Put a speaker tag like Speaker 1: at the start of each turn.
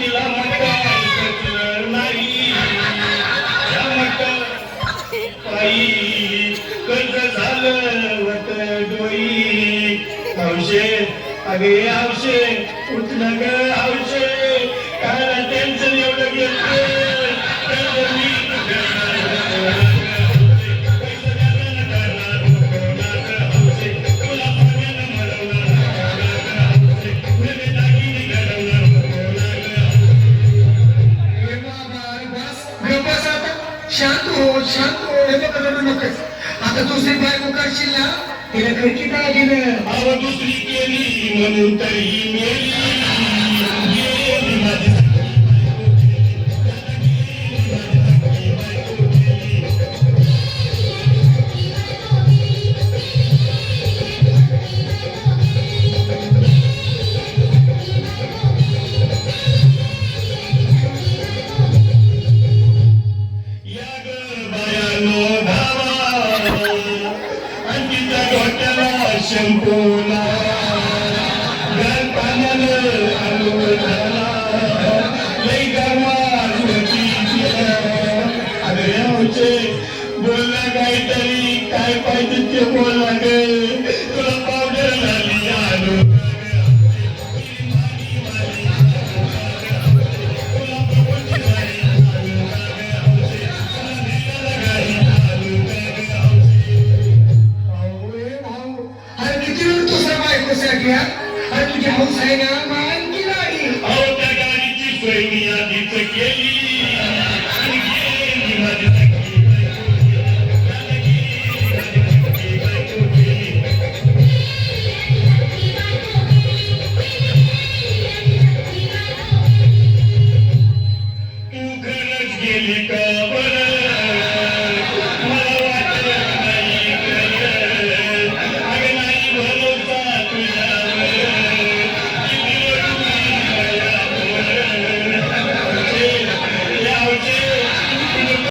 Speaker 1: तिला मटण पचलं नाही या मटण पायी कर्ज झालं वत डोई हौशे अगे हौशे उठलं ग हौशे काय टेन्शन एवढं घेतलं
Speaker 2: शांत हो हे बघ रडू नकोस आता दुसरी बायको करशील ना तिला घरची काळजी न
Speaker 1: अहो दुसरी केली म्हणून तरी मेली माझी शंपूला घर पाण्यानं आलो झाला लई गरमार होती अरे आमचे बोलला काहीतरी काय पाहिजे ते बोलला गे तुला पावडर झाली आलो
Speaker 2: अरे तुझी हौस आहे ना मान की नाही
Speaker 1: अहो त्या गाडीची सोय मी आधीच केली